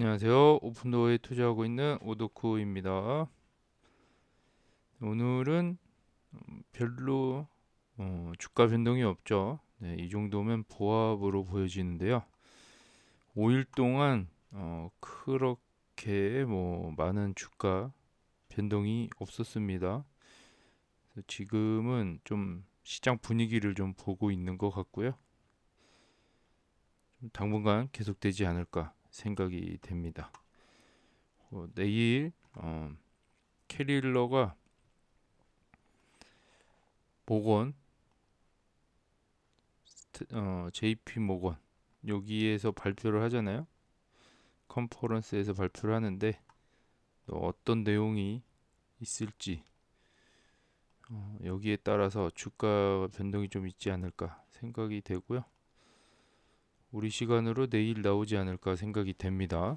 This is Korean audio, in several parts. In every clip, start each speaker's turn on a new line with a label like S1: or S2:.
S1: 안녕하세요. 오픈도어에 투자하고 있는 오덕후입니다. 오늘은 별로 주가 변동이 없죠. 네, 이 정도면 보합으로 보여지는데요. 5일 동안 그렇게 많은 주가 변동이 없었습니다. 그래서 지금은 좀 시장 분위기를 좀 보고 있는 것 같고요. 당분간 계속되지 않을까 생각이 됩니다. 내일 캐릴러가 모건 JP 모건 여기에서 발표를 하잖아요. 컨퍼런스에서 발표를 하는데 어떤 내용이 있을지 여기에 따라서 주가 변동이 좀 있지 않을까 생각이 되고요. 우리 시간으로 내일 나오지 않을까 생각이 됩니다.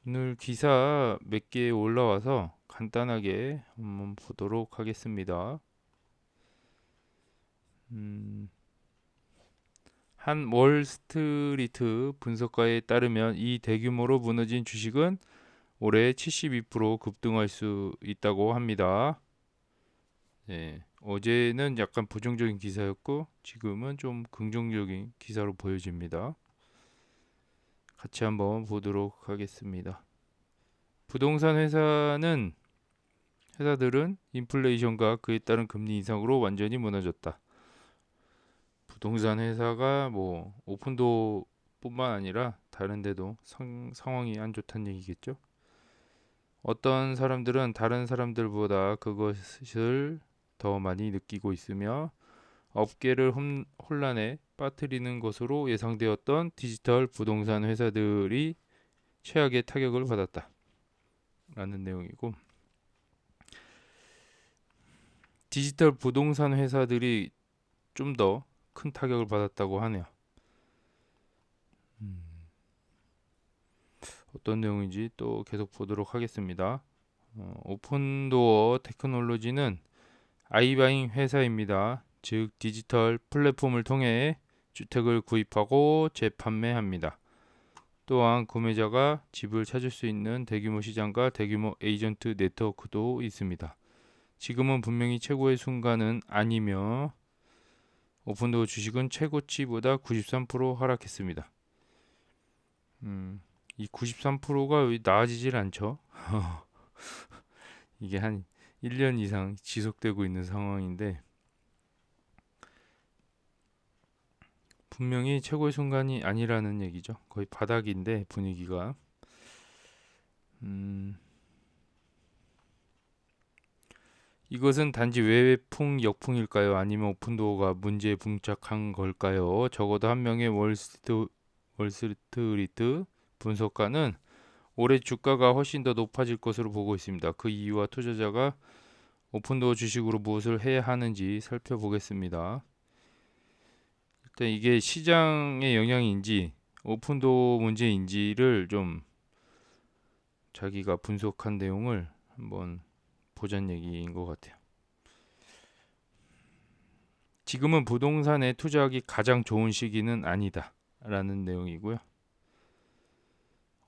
S1: 오늘 기사 몇 개 올라와서 간단하게 한번 보도록 하겠습니다. 음, 한 월스트리트 분석가에 따르면 이 대규모로 무너진 주식은 올해 72% 급등할 수 있다고 합니다. 네, 어제는 약간 부정적인 기사였고 지금은 좀 긍정적인 기사로 보여집니다. 같이 한번 보도록 하겠습니다. 부동산 회사들은 인플레이션과 그에 따른 금리 인상으로 완전히 무너졌다. 부동산 회사가 오픈도어뿐만 아니라 다른 데도 상황이 안 좋다는 얘기겠죠. 어떤 사람들은 다른 사람들보다 그것을 더 많이 느끼고 있으며 업계를 혼란에 빠뜨리는 것으로 예상되었던 디지털 부동산 회사들이 최악의 타격을 받았다. 라는 내용이고, 디지털 부동산 회사들이 좀 더 큰 타격을 받았다고 하네요. 어떤 내용인지 또 계속 보도록 하겠습니다. 오픈도어 테크놀로지는 아이바잉 회사입니다. 즉 디지털 플랫폼을 통해 주택을 구입하고 재판매합니다. 또한 구매자가 집을 찾을 수 있는 대규모 시장과 대규모 에이전트 네트워크도 있습니다. 지금은 분명히 최고의 순간은 아니며 오픈도어 주식은 최고치보다 93% 하락했습니다. 이 93%가 나아지질 않죠. 이게 한 1년 이상 지속되고 있는 상황인데 분명히 최고의 순간이 아니라는 얘기죠. 거의 바닥인데 분위기가 이것은 단지 외풍 역풍일까요? 아니면 오픈도어가 문제에 봉착한 걸까요? 적어도 한 명의 월스트리트 분석가는 올해 주가가 훨씬 더 높아질 것으로 보고 있습니다. 그 이유와 투자자가 오픈도어 주식으로 무엇을 해야 하는지 살펴보겠습니다. 일단 이게 시장의 영향인지 오픈도어 문제인지를 좀 자기가 분석한 내용을 한번 보자는 얘기인 것 같아요. 지금은 부동산에 투자하기 가장 좋은 시기는 아니다 라는 내용이고요.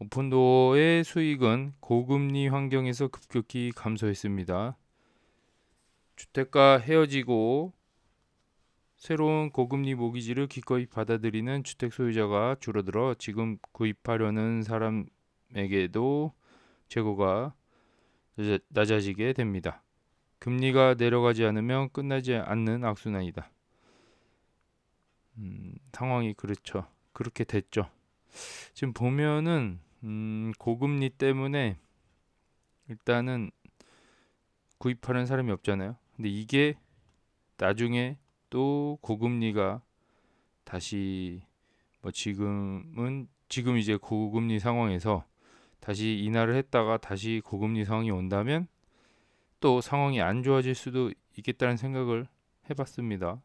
S1: 오픈도어의 수익은 고금리 환경에서 급격히 감소했습니다. 주택과 헤어지고 새로운 고금리 모기지를 기꺼이 받아들이는 주택 소유자가 줄어들어 지금 구입하려는 사람에게도 재고가 낮아지게 됩니다. 금리가 내려가지 않으면 끝나지 않는 악순환이다. 상황이 그렇죠. 그렇게 됐죠. 지금 보면은 고금리 때문에 일단은 구입하는 사람이 없잖아요. 근데 이게 나중에 또 고금리가 다시 지금 이제 고금리 상황에서 다시 인하를 했다가 다시 고금리 상황이 온다면 또 상황이 안 좋아질 수도 있겠다는 생각을 해봤습니다.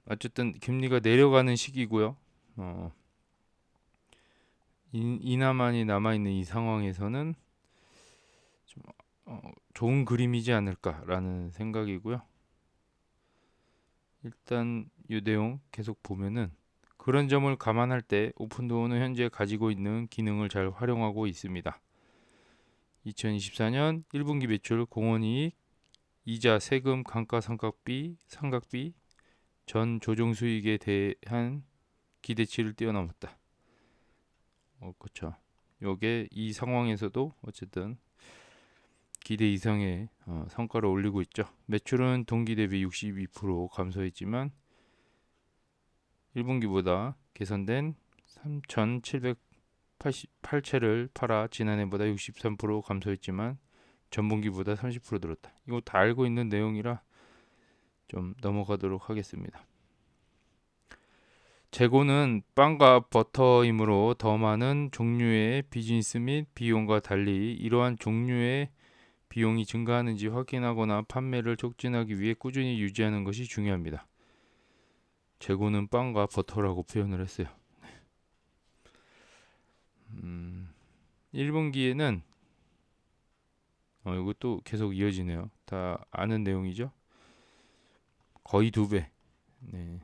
S1: 어쨌든 금리가 내려가는 시기고요. 인하만이 남아있는 이 상황에서는 좀, 좋은 그림이지 않을까라는 생각이고요. 일단 이 내용 계속 보면은 그런 점을 감안할 때 오픈도어는 현재 가지고 있는 기능을 잘 활용하고 있습니다. 2024년 1분기 매출, 공원이익, 이자, 세금, 감가상각비, 상각비, 전 조정 수익에 대한 기대치를 뛰어넘었다. 그렇죠. 요게 이 상황에서도 어쨌든 기대 이상의 성과를 올리고 있죠. 매출은 동기 대비 62% 감소했지만 1분기보다 개선된 3,788채를 팔아 지난해보다 63% 감소했지만 전분기보다 30% 늘었다. 이거 다 알고 있는 내용이라 좀 넘어가도록 하겠습니다. 재고는 빵과 버터이므로 더 많은 종류의 비즈니스 및 비용과 달리 이러한 종류의 비용이 증가하는지 확인하거나 판매를 촉진하기 위해 꾸준히 유지하는 것이 중요합니다. 재고는 빵과 버터라고 표현을 했어요. 1분기에는 이것도 계속 이어지네요. 다 아는 내용이죠. 거의 2배. 네.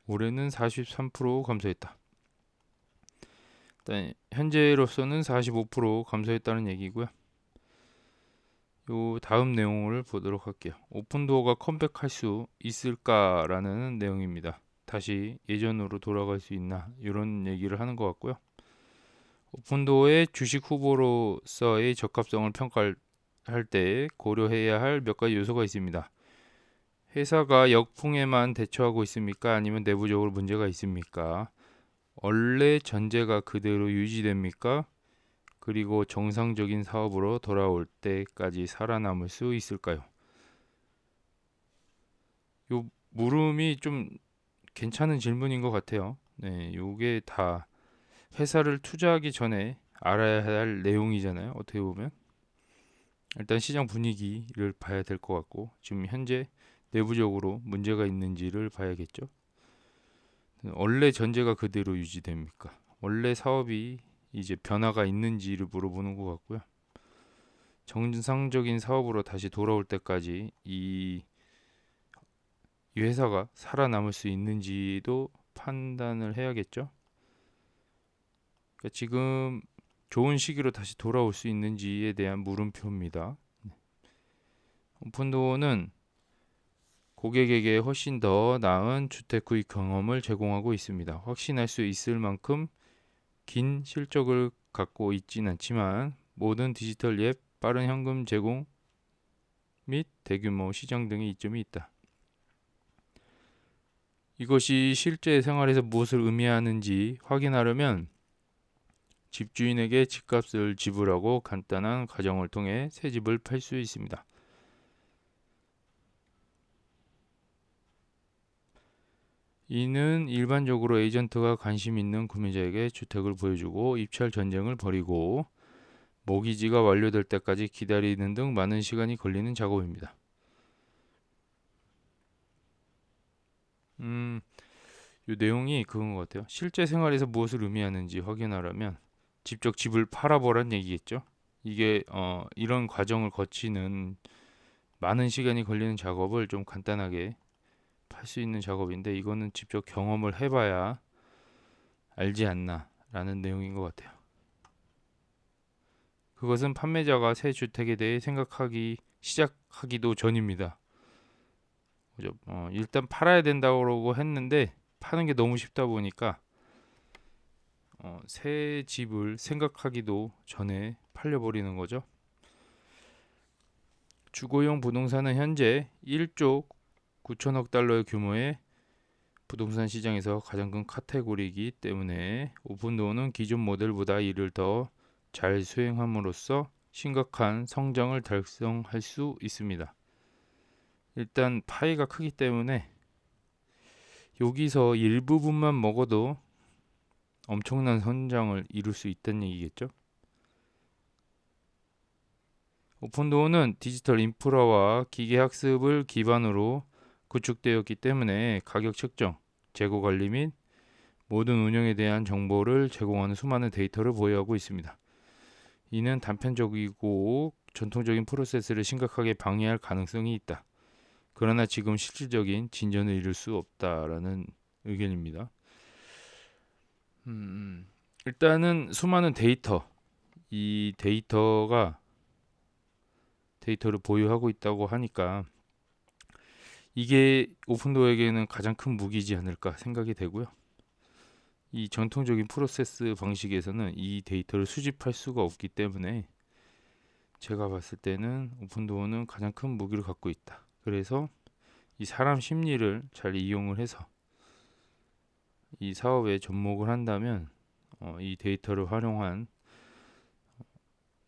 S1: 올해는 43% 감소했다. 일단 현재로서는 45% 감소했다는 얘기고요. 요 다음 내용을 보도록 할게요. 오픈도어가 컴백할 수 있을까라는 내용입니다. 다시 예전으로 돌아갈 수 있나 이런 얘기를 하는 것 같고요. 오픈도어의 주식 후보로서의 적합성을 평가할 때 고려해야 할 몇 가지 요소가 있습니다. 회사가 역풍에만 대처하고 있습니까? 아니면 내부적으로 문제가 있습니까? 원래 전제가 그대로 유지됩니까? 그리고 정상적인 사업으로 돌아올 때까지 살아남을 수 있을까요? 요 물음이 좀 괜찮은 질문인 것 같아요. 네, 요게 다 회사를 투자하기 전에 알아야 할 내용이잖아요. 어떻게 보면 일단 시장 분위기를 봐야 될 것 같고 지금 현재 내부적으로 문제가 있는지를 봐야겠죠. 원래 전제가 그대로 유지됩니까? 원래 사업이 이제 변화가 있는지를 물어보는 것 같고요. 정상적인 사업으로 다시 돌아올 때까지 이 회사가 살아남을 수 있는지도 판단을 해야겠죠. 그러니까 지금 좋은 시기로 다시 돌아올 수 있는지에 대한 물음표입니다. 오픈도어는 고객에게 훨씬 더 나은 주택 구입 경험을 제공하고 있습니다. 확신할 수 있을 만큼 긴 실적을 갖고 있진 않지만 모든 디지털 앱, 빠른 현금 제공 및 대규모 시장 등의 이점이 있다. 이것이 실제 생활에서 무엇을 의미하는지 확인하려면 집주인에게 집값을 지불하고 간단한 과정을 통해 새 집을 팔 수 있습니다. 이는 일반적으로 에이전트가 관심 있는 구매자에게 주택을 보여주고 입찰 전쟁을 벌이고 모기지가 완료될 때까지 기다리는 등 많은 시간이 걸리는 작업입니다. 이 내용이 그건 것 같아요. 실제 생활에서 무엇을 의미하는지 확인하려면 직접 집을 팔아보란 얘기겠죠. 이게 이런 과정을 거치는 많은 시간이 걸리는 작업을 좀 간단하게 팔 수 있는 작업인데 이거는 직접 경험을 해봐야 알지 않나 라는 내용인 것 같아요. 그것은 판매자가 새 주택에 대해 생각하기 시작하기도 전입니다. 그죠? 일단 팔아야 된다고 했는데 파는 게 너무 쉽다 보니까 새 집을 생각하기도 전에 팔려버리는 거죠. 주거용 부동산은 현재 1조 9천억 달러의 규모의 부동산 시장에서 가장 큰 카테고리이기 때문에 오픈도어는 기존 모델보다 이를 더 잘 수행함으로써 심각한 성장을 달성할 수 있습니다. 일단 파이가 크기 때문에 여기서 일부분만 먹어도 엄청난 성장을 이룰 수 있다는 얘기겠죠. 오픈도어는 디지털 인프라와 기계 학습을 기반으로 구축되었기 때문에 가격 책정, 재고 관리 및 모든 운영에 대한 정보를 제공하는 수많은 데이터를 보유하고 있습니다. 이는 단편적이고 전통적인 프로세스를 심각하게 방해할 가능성이 있다. 그러나 지금 실질적인 진전을 이룰 수 없다라는 의견입니다. 일단은 수많은 이 데이터를 보유하고 있다고 하니까 이게 오픈도어에게는 가장 큰 무기지 않을까 생각이 되고요. 이 전통적인 프로세스 방식에서는 이 데이터를 수집할 수가 없기 때문에 제가 봤을 때는 오픈도어는 가장 큰 무기를 갖고 있다. 그래서 이 사람 심리를 잘 이용을 해서 이 사업에 접목을 한다면 이 데이터를 활용한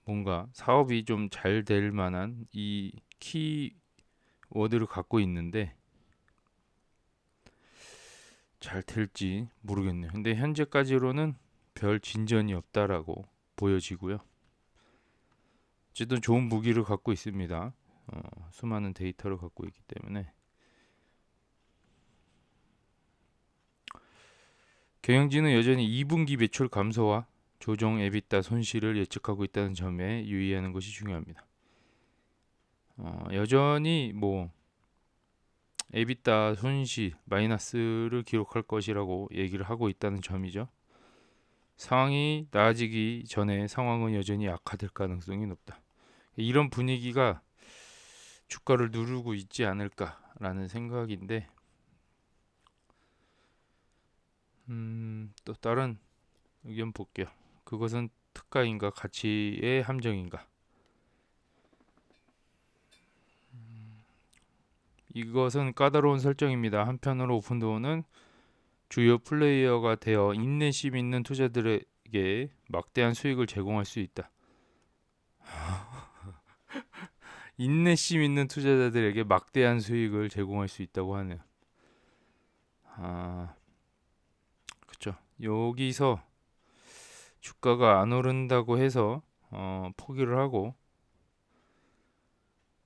S1: 뭔가 사업이 좀 잘 될 만한 이 키워드를 갖고 있는데 잘 될지 모르겠네요. 근데 현재까지로는 별 진전이 없다라고 보여지고요. 어쨌든 좋은 무기를 갖고 있습니다. 수많은 데이터를 갖고 있기 때문에 경영진은 여전히 2분기 매출 감소와 조정 에비타 손실을 예측하고 있다는 점에 유의하는 것이 중요합니다. 여전히 뭐 에비타 손실 마이너스를 기록할 것이라고 얘기를 하고 있다는 점이죠. 상황이 나아지기 전에 상황은 여전히 악화될 가능성이 높다. 이런 분위기가 주가를 누르고 있지 않을까라는 생각인데 또 다른 의견 볼게요. 그것은 특가인가 가치의 함정인가? 이것은 까다로운 설정입니다. 한편으로 오픈도어는 주요 플레이어가 되어 인내심 있는 투자들에게 막대한 수익을 제공할 수 있다. 인내심 있는 투자자들에게 막대한 수익을 제공할 수 있다고 하네요. 그렇죠. 여기서 주가가 안 오른다고 해서 포기를 하고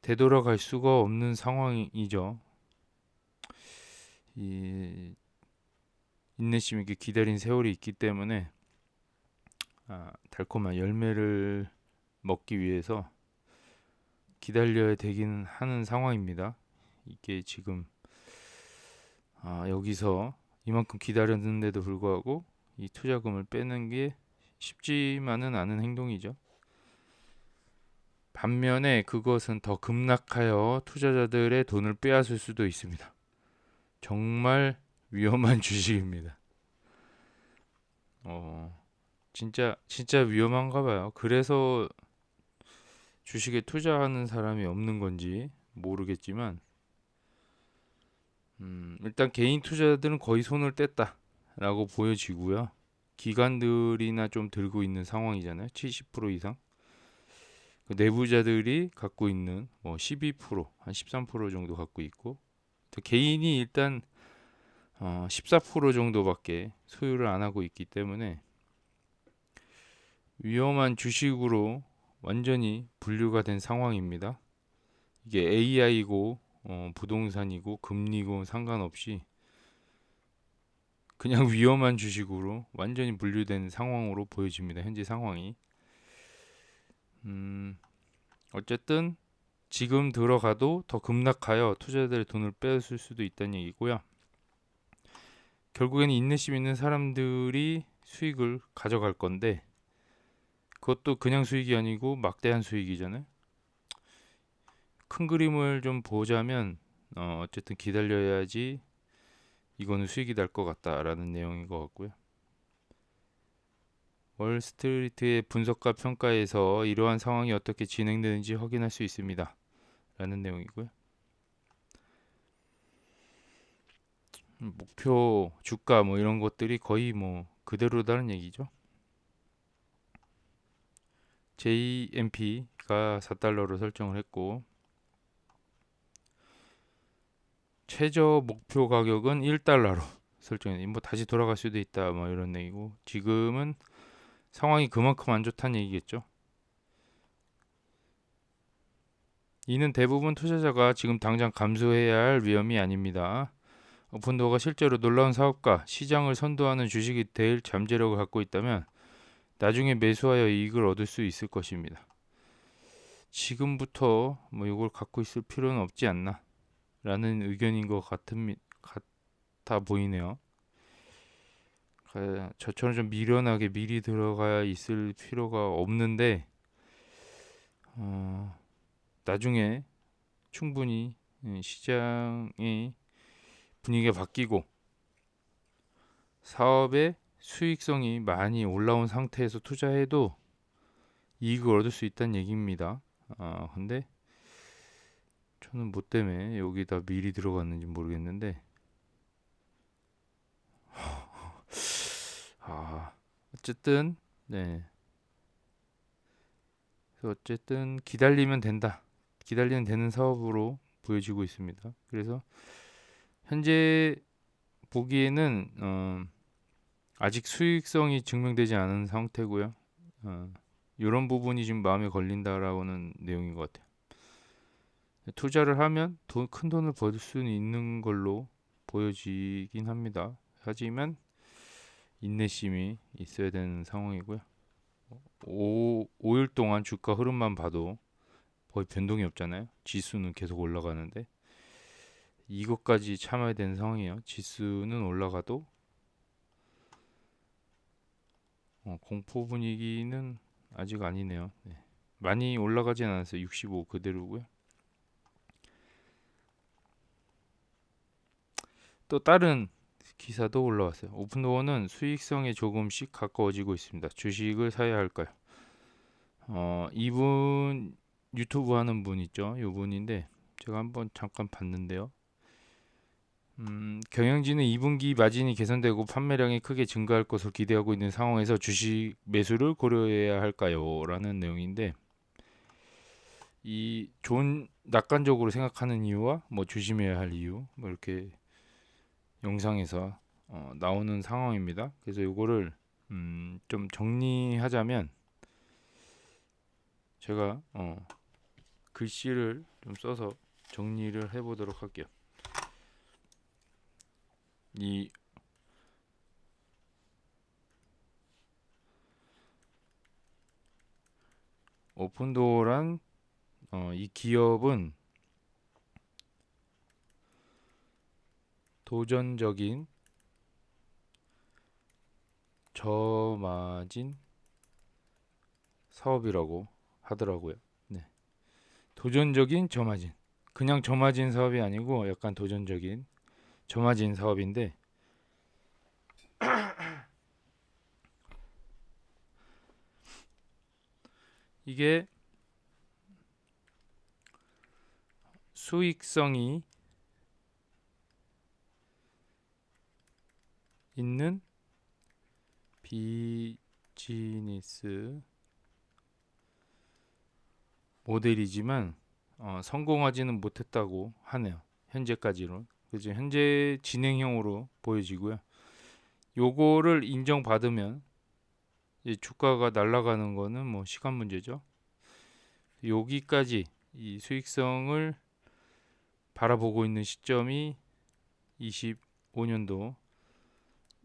S1: 되돌아갈 수가 없는 상황이죠. 이 인내심 있게 기다린 세월이 있기 때문에 달콤한 열매를 먹기 위해서 기다려야 되긴 하는 상황입니다. 이게 지금 여기서 이만큼 기다렸는데도 불구하고 이 투자금을 빼는 게 쉽지만은 않은 행동이죠. 반면에 그것은 더 급락하여 투자자들의 돈을 빼앗을 수도 있습니다. 정말 위험한 주식입니다. 진짜 위험한가 봐요. 그래서 주식에 투자하는 사람이 없는 건지 모르겠지만 일단 개인 투자자들은 거의 손을 뗐다라고 보여지고요. 기관들이나 좀 들고 있는 상황이잖아요. 70% 이상. 그 내부자들이 갖고 있는 뭐 12%, 한 13% 정도 갖고 있고 개인이 일단 14% 정도밖에 소유를 안 하고 있기 때문에 위험한 주식으로 완전히 분류가 된 상황입니다. 이게 AI고 부동산이고 금리고 상관없이 그냥 위험한 주식으로 완전히 분류된 상황으로 보여집니다. 현재 상황이. 어쨌든 지금 들어가도 더 급락하여 투자자들의 돈을 빼앗을 수도 있다는 얘기고요. 결국에는 인내심 있는 사람들이 수익을 가져갈 건데 그것도 그냥 수익이 아니고 막대한 수익이잖아요. 큰 그림을 좀 보자면 어쨌든 기다려야지 이거는 수익이 날 것 같다라는 내용인 것 같고요. 월스트리트의 분석과 평가에서 이러한 상황이 어떻게 진행되는지 확인할 수 있습니다. 라는 내용이고요. 목표 주가 뭐 이런 것들이 거의 뭐 그대로다는 얘기죠. JMP가 4달러로 설정을 했고 최저 목표 가격은 1달러로 설정했는데 뭐 다시 돌아갈 수도 있다 뭐 이런 얘기고 지금은 상황이 그만큼 안 좋다는 얘기겠죠. 이는 대부분 투자자가 지금 당장 감수해야 할 위험이 아닙니다. 오픈도어가 실제로 놀라운 사업과 시장을 선도하는 주식이 될 잠재력을 갖고 있다면 나중에 매수하여 이익을 얻을 수 있을 것입니다. 지금부터 뭐 이걸 갖고 있을 필요는 없지 않나. 라는 의견인 것 같아 보이네요. 저처럼 좀 미련하게 미리 들어가 있을 필요가 없는데 어, 나중에 충분히 시장의 분위기가 바뀌고 사업의 수익성이 많이 올라온 상태에서 투자해도 이익을 얻을 수 있다는 얘기입니다. 근데 저는 뭐 때문에 여기다 미리 들어갔는지 모르겠는데 아, 어쨌든 네. 그래서 어쨌든 기다리면 된다. 기다리면 되는 사업으로 보여지고 있습니다. 그래서 현재 보기에는 아직 수익성이 증명되지 않은 상태고요. 이런 부분이 지금 마음에 걸린다라고는 내용인 것 같아요. 투자를 하면 큰 돈을 벌 수는 있는 걸로 보여지긴 합니다. 하지만 인내심이 있어야 되는 상황이고요. 5일 동안 주가 흐름만 봐도 거의 변동이 없잖아요. 지수는 계속 올라가는데 이것까지 참아야 되는 상황이에요. 지수는 올라가도 공포 분위기는 아직 아니네요. 네. 많이 올라가진 않았어요. 65 그대로고요. 또 다른 기사도 올라왔어요. 오픈도어는 수익성에 조금씩 가까워지고 있습니다. 주식을 사야 할까요? 이분 유튜브 하는 분 있죠. 요 분인데 제가 한번 잠깐 봤는데요. 경영진은 2분기 마진이 개선되고 판매량이 크게 증가할 것으로 기대하고 있는 상황에서 주식 매수를 고려해야 할까요? 라는 내용인데 이 좋은 낙관적으로 생각하는 이유와 뭐 조심해야 할 이유 뭐 이렇게 영상에서 나오는 상황입니다. 그래서 이거를 좀 정리하자면 제가 글씨를 좀 써서 정리를 해보도록 할게요. 이 오픈도어란 이 기업은 도전적인 저마진 사업이라고 하더라고요. 네. 도전적인 저마진. 그냥 저마진 사업이 아니고 약간 도전적인 저마진 사업인데 이게 수익성이 있는 비즈니스 모델이지만 성공하지는 못했다고 하네요. 현재까지로. 그죠? 현재 진행형으로 보여지고요. 요거를 인정받으면 이제 주가가 날아가는 거는 뭐 시간 문제죠. 여기까지 이 수익성을 바라보고 있는 시점이 25년도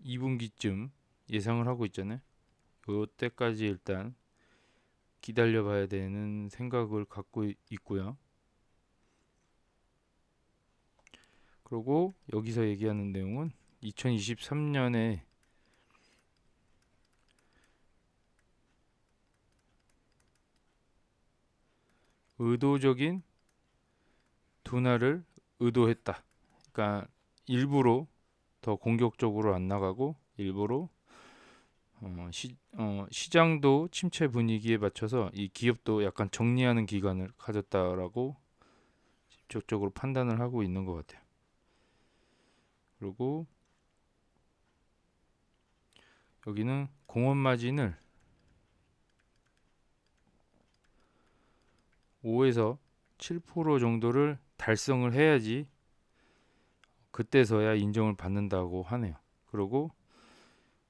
S1: 2분기쯤 예상을 하고 있잖아요. 요때까지 일단 기다려 봐야 되는 생각을 갖고 있고요. 그리고 여기서 얘기하는 내용은 2023년에 의도적인 둔화를 의도했다. 그러니까 일부러 더 공격적으로 안 나가고 일부러 시장도 침체 분위기에 맞춰서 이 기업도 약간 정리하는 기간을 가졌다라고 직접적으로 판단을 하고 있는 것 같아요. 그리고 여기는 공원 마진을 5에서 7% 정도를 달성을 해야지 그때서야 인정을 받는다고 하네요. 그리고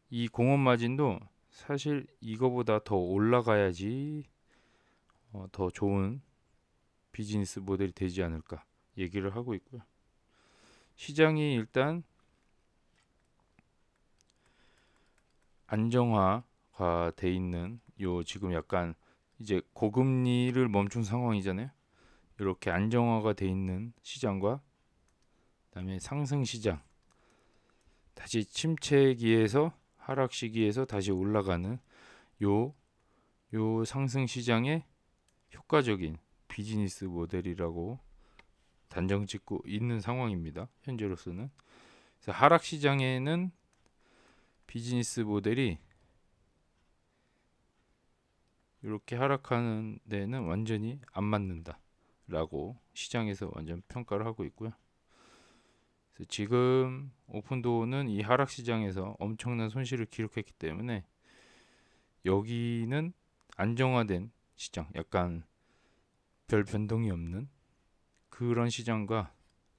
S1: 이 공원 마진도 사실 이거보다 더 올라가야지 더 좋은 비즈니스 모델이 되지 않을까 얘기를 하고 있고요. 시장이 일단 안정화가 돼 있는 요 지금 약간 이제 고금리를 멈춘 상황이잖아요. 이렇게 안정화가 돼 있는 시장과 그다음에 상승 시장, 다시 침체기에서 하락 시기에서 다시 올라가는 요 상승 시장의 효과적인 비즈니스 모델이라고 단정 짓고 있는 상황입니다. 현재로서는. 그래서 하락 시장에는 비즈니스 모델이 이렇게 하락하는 데는 완전히 안 맞는다라고 시장에서 완전 평가를 하고 있고요. 그래서 지금 오픈도어는 이 하락 시장에서 엄청난 손실을 기록했기 때문에 여기는 안정화된 시장, 약간 별 변동이 없는 그런 시장과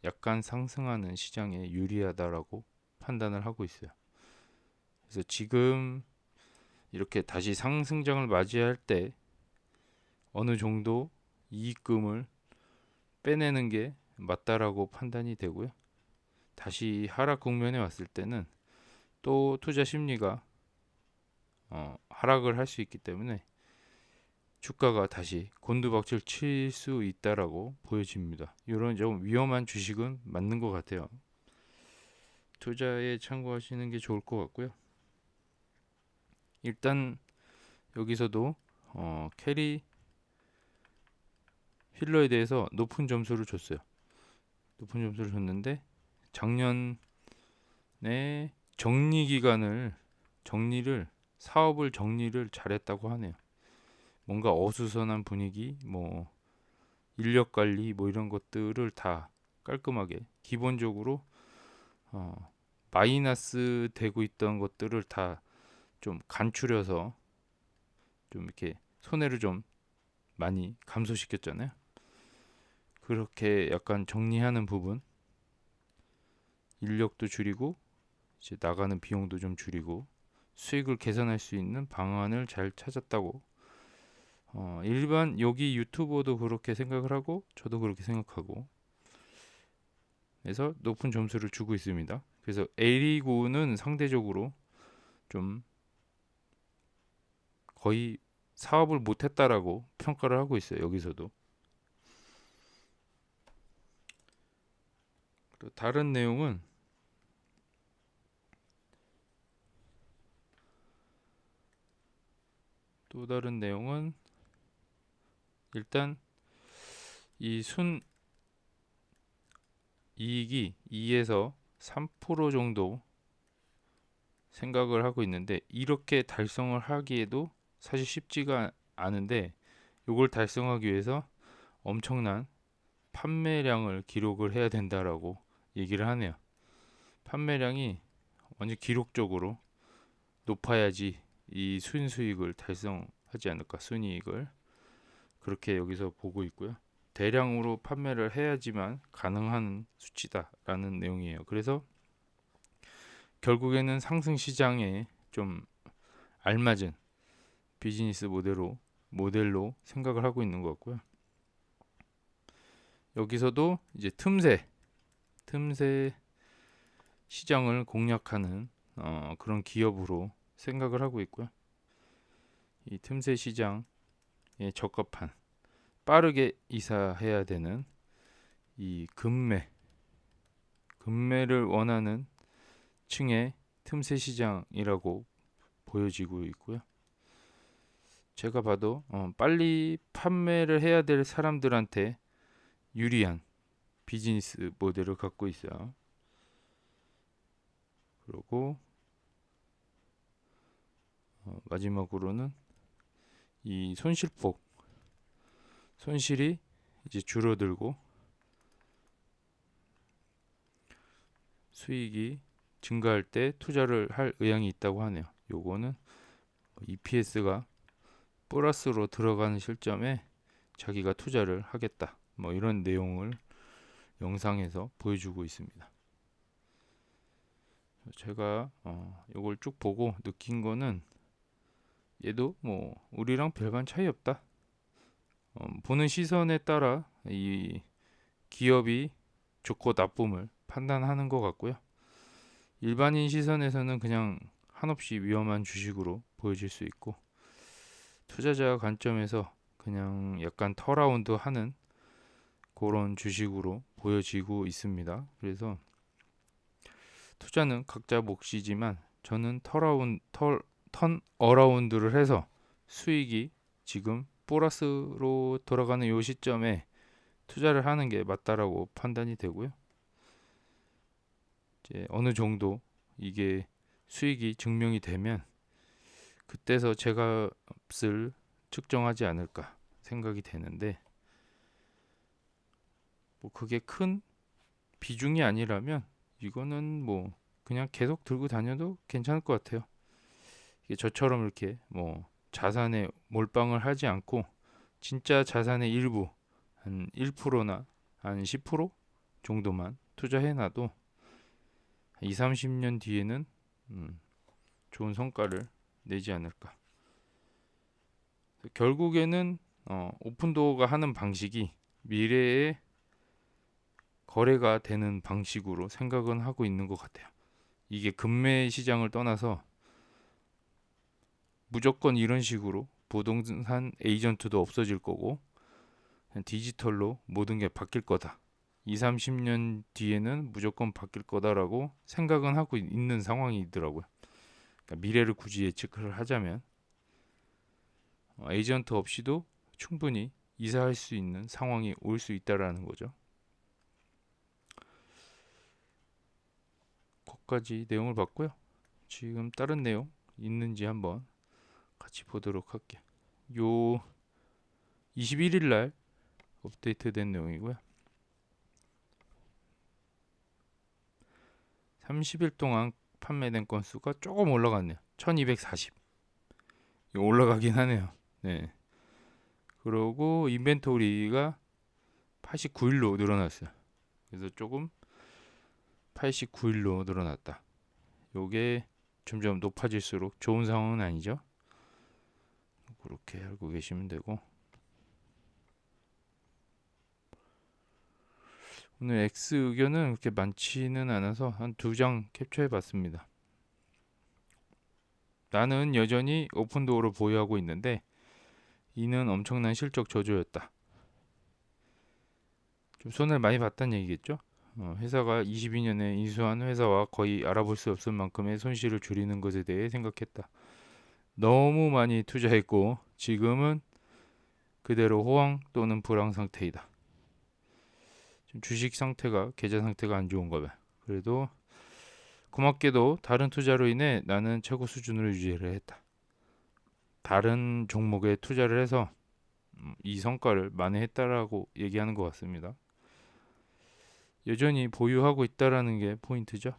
S1: 약간 상승하는 시장에 유리하다라고 판단을 하고 있어요. 그래서 지금 이렇게 다시 상승장을 맞이할 때 어느 정도 이익금을 빼내는 게 맞다라고 판단이 되고요. 다시 하락 국면에 왔을 때는 또 투자 심리가 하락을 할 수 있기 때문에 주가가 다시 곤두박질 칠 수 있다라고 보여집니다. 이런 좀 위험한 주식은 맞는 것 같아요. 투자에 참고하시는 게 좋을 것 같고요. 일단 여기서도 캐리 힐러에 대해서 높은 점수를 줬어요. 높은 점수를 줬는데 작년에 사업을 정리를 잘했다고 하네요. 뭔가 어수선한 분위기, 뭐 인력 관리, 뭐 이런 것들을 다 깔끔하게 기본적으로 마이너스 되고 있던 것들을 다 좀 간추려서 좀 이렇게 손해를 좀 많이 감소시켰잖아요. 그렇게 약간 정리하는 부분, 인력도 줄이고 이제 나가는 비용도 좀 줄이고 수익을 개선할 수 있는 방안을 잘 찾았다고. 일반 여기 유튜버도 그렇게 생각을 하고 저도 그렇게 생각하고 그래서 높은 점수를 주고 있습니다. 그래서 에리고는 상대적으로 좀 거의 사업을 못했다라고 평가를 하고 있어요. 여기서도. 또 다른 내용은 일단 이 순 이익이 2에서 3% 정도 생각을 하고 있는데 이렇게 달성을 하기에도 사실 쉽지가 않은데 이걸 달성하기 위해서 엄청난 판매량을 기록을 해야 된다라고 얘기를 하네요. 판매량이 완전 기록적으로 높아야지 이 순수익을 달성하지 않을까, 순이익을. 그렇게 여기서 보고 있고요. 대량으로 판매를 해야지만 가능한 수치다라는 내용이에요. 그래서 결국에는 상승 시장에 좀 알맞은 비즈니스 모델로 생각을 하고 있는 것 같고요. 여기서도 이제 틈새 시장을 공략하는 그런 기업으로 생각을 하고 있고요. 이 틈새 시장에 적합한 빠르게 이사해야 되는 이 금매를 원하는 층의 틈새 시장이라고 보여지고 있고요. 제가 봐도 빨리 판매를 해야 될 사람들한테 유리한 비즈니스 모델을 갖고 있어요. 그리고 마지막으로는 이 손실이 이제 줄어들고 수익이 증가할 때 투자를 할 의향이 있다고 하네요. 요거는 EPS가 플러스로 들어가는 실점에 자기가 투자를 하겠다. 뭐 이런 내용을 영상에서 보여주고 있습니다. 제가 이걸 쭉 보고 느낀 거는 얘도 뭐 우리랑 별반 차이 없다. 보는 시선에 따라 이 기업이 좋고 나쁨을 판단하는 것 같고요. 일반인 시선에서는 그냥 한없이 위험한 주식으로 보여질 수 있고 투자자 관점에서 그냥 약간 턴라운드 하는 그런 주식으로 보여지고 있습니다. 그래서 투자는 각자 몫이지만 저는 턴어라운드를 해서 수익이 지금 보너스로 돌아가는 요 시점에 투자를 하는 게 맞다라고 판단이 되고요. 이제 어느 정도 이게 수익이 증명이 되면 그때서 제가 값을 측정하지 않을까 생각이 되는데, 뭐 그게 큰 비중이 아니라면 이거는 뭐 그냥 계속 들고 다녀도 괜찮을 것 같아요. 이게 저처럼 이렇게 뭐 자산에 몰빵을 하지 않고 진짜 자산의 일부 한 1%나 한 10% 정도만 투자해 놔도 2, 30년 뒤에는 좋은 성과를 내지 않을까. 결국에는 오픈도어가 하는 방식이 미래에 거래가 되는 방식으로 생각은 하고 있는 것 같아요. 이게 금매 시장을 떠나서 무조건 이런 식으로 부동산 에이전트도 없어질 거고 디지털로 모든 게 바뀔 거다. 2, 30년 뒤에는 무조건 바뀔 거다라고 생각은 하고 있는 상황이더라고요. 그러니까 미래를 굳이 예측을 하자면 에이전트 없이도 충분히 이사할 수 있는 상황이 올 수 있다라는 거죠. 거기까지 내용을 봤고요. 지금 다른 내용 있는지 한번 같이 보도록 할게요. 요 21일 날 업데이트된 내용이고요. 30일 동안 판매된 건수가 조금 올라갔네요. 1240. 이거 올라가긴 하네요. 네. 그리고 인벤토리가 89일로 늘어났어요. 그래서 조금 89일로 늘어났다. 요게 점점 높아질수록 좋은 상황은 아니죠. 그렇게 알고 계시면 되고, 오늘 X 의견은 그렇게 많지는 않아서 한 2장 캡처해 봤습니다. 나는 여전히 오픈도어를 보유하고 있는데 이는 엄청난 실적 저조였다. 좀 손을 많이 봤다는 얘기겠죠. 회사가 22년에 인수한 회사와 거의 알아볼 수 없을 만큼의 손실을 줄이는 것에 대해 생각했다. 너무 많이 투자했고 지금은 그대로 호황 또는 불황 상태이다. 지금 주식 상태가, 계좌 상태가 안 좋은가 봐. 그래도 고맙게도 다른 투자로 인해 나는 최고 수준으로 유지를 했다. 다른 종목에 투자를 해서 이 성과를 만회했다라고 얘기하는 것 같습니다. 여전히 보유하고 있다라는 게 포인트죠.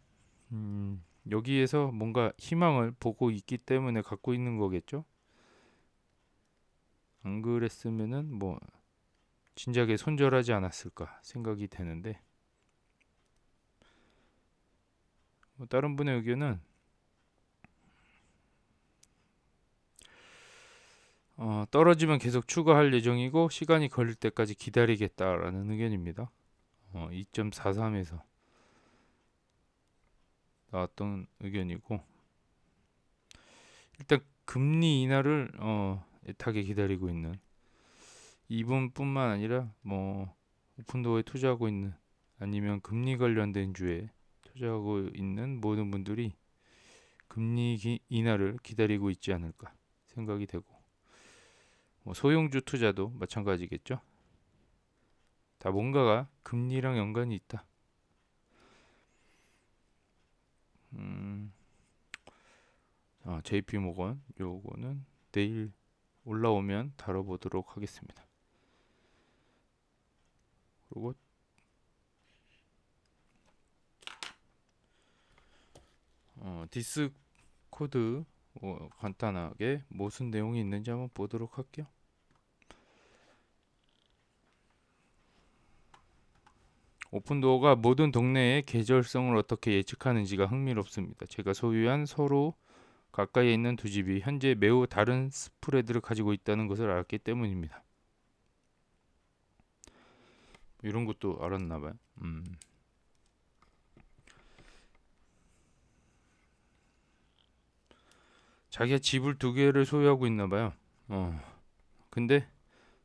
S1: 여기에서 뭔가 희망을 보고 있기 때문에 갖고 있는 거겠죠. 안 그랬으면은 뭐 진작에 손절하지 않았을까 생각이 되는데, 뭐 다른 분의 의견은 떨어지면 계속 추가할 예정이고 시간이 걸릴 때까지 기다리겠다라는 의견입니다. 2.43에서 나왔던 의견이고, 일단 금리 인하를 애타게 기다리고 있는 이분뿐만 아니라 뭐 오픈도어에 투자하고 있는, 아니면 금리 관련된 주에 투자하고 있는 모든 분들이 금리 인하를 기다리고 있지 않을까 생각이 되고, 뭐 소형주 투자도 마찬가지겠죠. 다 뭔가가 금리랑 연관이 있다. JP 모건 요거는 내일 올라오면 다뤄보도록 하겠습니다. 그리고 디스코드 간단하게 무슨 내용이 있는지 한번 보도록 할게요. 오픈도어가 모든 동네의 계절성을 어떻게 예측하는지가 흥미롭습니다. 제가 소유한 서로 가까이에 있는 두 집이 현재 매우 다른 스프레드를 가지고 있다는 것을 알았기 때문입니다. 이런 것도 알았나봐요. 자기가 집을 2개를 소유하고 있나봐요. 근데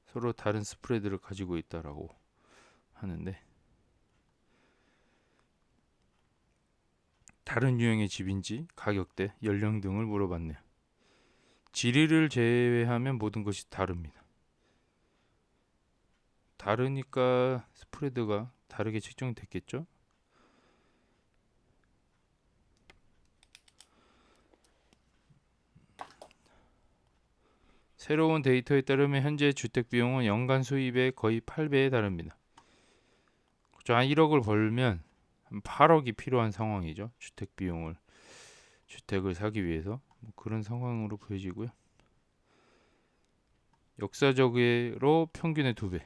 S1: 서로 다른 스프레드를 가지고 있다라고 하는데, 다른 유형의 집인지 가격대, 연령 등을 물어봤네요. 지리를 제외하면 모든 것이 다릅니다. 다르니까 스프레드가 다르게 책정됐겠죠? 새로운 데이터에 따르면 현재 주택 비용은 연간 수입의 거의 8배에 달합니다. 그렇죠? 한 1억을 벌면 한 8억이 필요한 상황이죠. 주택을 사기 위해서 뭐 그런 상황으로 보여지고요. 역사적으로 평균의 2배.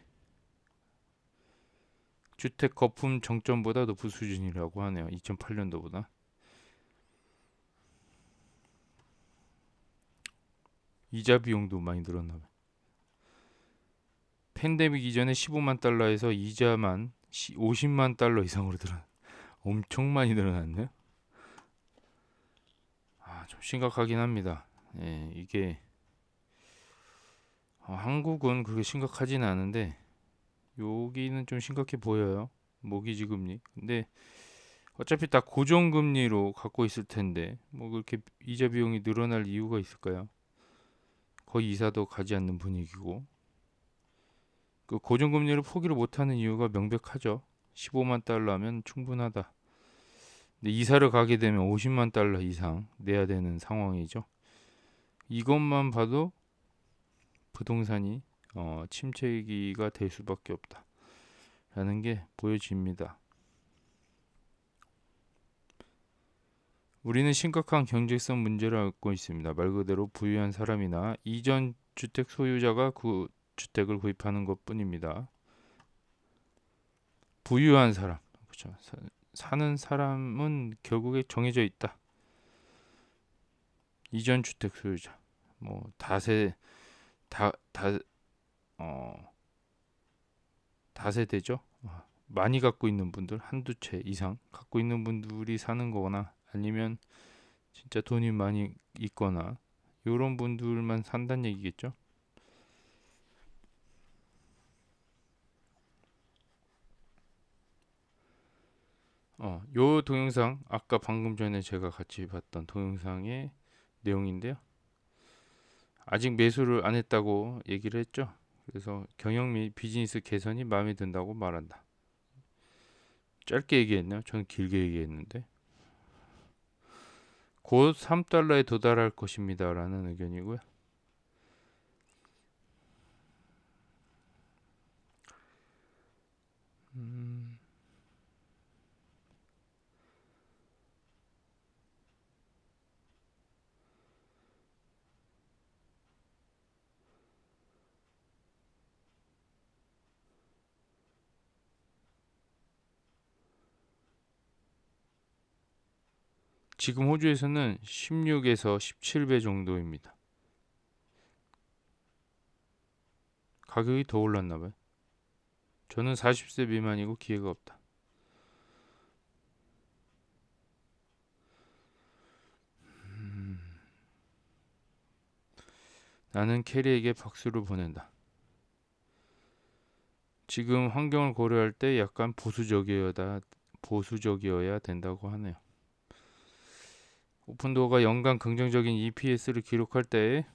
S1: 주택 거품 정점보다 높은 수준이라고 하네요. 2008년도보다. 이자 비용도 많이 늘었나 봐요. 팬데믹 이전에 15만 달러에서 이자만 50만 달러 이상으로 엄청 많이 늘어났네요. 좀 심각하긴 합니다. 예, 이게 한국은 그렇게 심각하진 않은데 여기는 좀 심각해 보여요. 모기지 금리. 근데 어차피 다 고정금리로 갖고 있을 텐데 뭐 그렇게 이자 비용이 늘어날 이유가 있을까요? 거의 이사도 가지 않는 분위기고 그 고정금리를 포기를 못하는 이유가 명백하죠. 15만 달러면 충분하다. 근데 이사를 가게 되면 50만 달러 이상 내야 되는 상황이죠. 이것만 봐도 부동산이 침체기가 될 수밖에 없다라는 게 보여집니다. 우리는 심각한 경제성 문제를 앓고 있습니다. 말 그대로 부유한 사람이나 이전 주택 소유자가 그 주택을 구입하는 것뿐입니다. 부유한 사람, 그렇죠. 사는 사람은 결국에 정해져 있다. 이전 주택 소유자, 뭐 다 다세대죠. 많이 갖고 있는 분들, 한두 채 이상 갖고 있는 분들이 사는 거거나 아니면 진짜 돈이 많이 있거나 이런 분들만 산다는 얘기겠죠. 요 동영상 아까 방금 전에 제가 같이 봤던 동영상의 내용인데요. 아직 매수를 안 했다고 얘기를 했죠. 그래서 경영 및 비즈니스 개선이 마음에 든다고 말한다. 짧게 얘기했나요? 저는 길게 얘기했는데. 곧 3달러에 도달할 것입니다. 라는 의견이고요. 지금 호주에서는 16에서 17배 정도입니다. 가격이 더 올랐나 봐요. 저는 40세 미만이고 기회가 없다. 나는 캐리에게 박수를 보낸다. 지금 환경을 고려할 때 약간 보수적이어야 된다고 하네요. 오픈도어가 연간 긍정적인 EPS를 기록할 때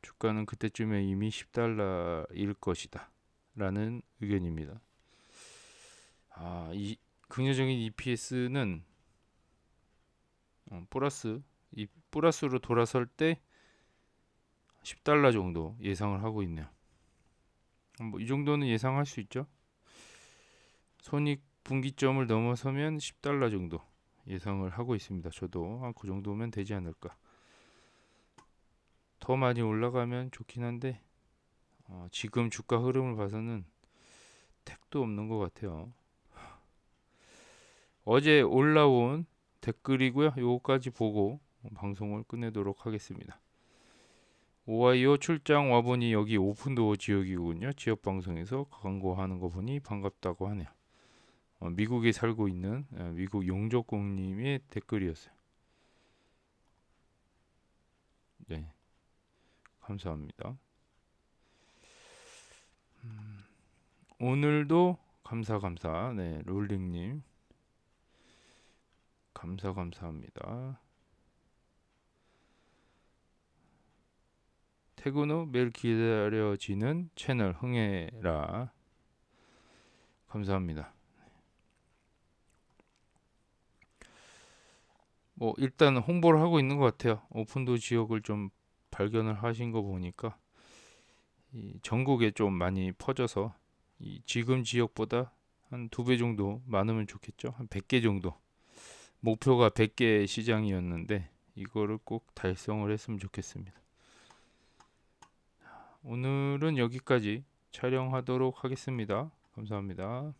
S1: 주가는 그때쯤에 이미 10달러일 것이다 라는 의견입니다. 이 긍정적인 EPS는 플러스로 돌아설 때 10달러 정도 예상을 하고 있네요. 뭐 이 정도는 예상할 수 있죠. 손익 분기점을 넘어서면 10달러 정도 예상을 하고 있습니다. 저도 그 정도면 되지 않을까. 더 많이 올라가면 좋긴 한데 지금 주가 흐름을 봐서는 택도 없는 것 같아요. 어제 올라온 댓글이고요. 요거까지 보고 방송을 끝내도록 하겠습니다. 오하이오 출장 와보니 여기 오픈도어 지역이군요. 지역 방송에서 광고하는 거 보니 반갑다고 하네요. 미국에 살고 있는 미국 용적공님의 댓글이었어요. 네, 감사합니다. 오늘도 감사. 네, 롤링님 감사합니다. 퇴근 후 매일 기다려지는 채널 흥해라. 감사합니다. 뭐 일단 홍보를 하고 있는 것 같아요. 오픈도 지역을 좀 발견을 하신 거 보니까 이 전국에 좀 많이 퍼져서 이 지금 지역보다 한 2배 정도 많으면 좋겠죠. 한 100개 정도. 목표가 100개 시장이었는데 이거를 꼭 달성을 했으면 좋겠습니다. 오늘은 여기까지 촬영하도록 하겠습니다. 감사합니다.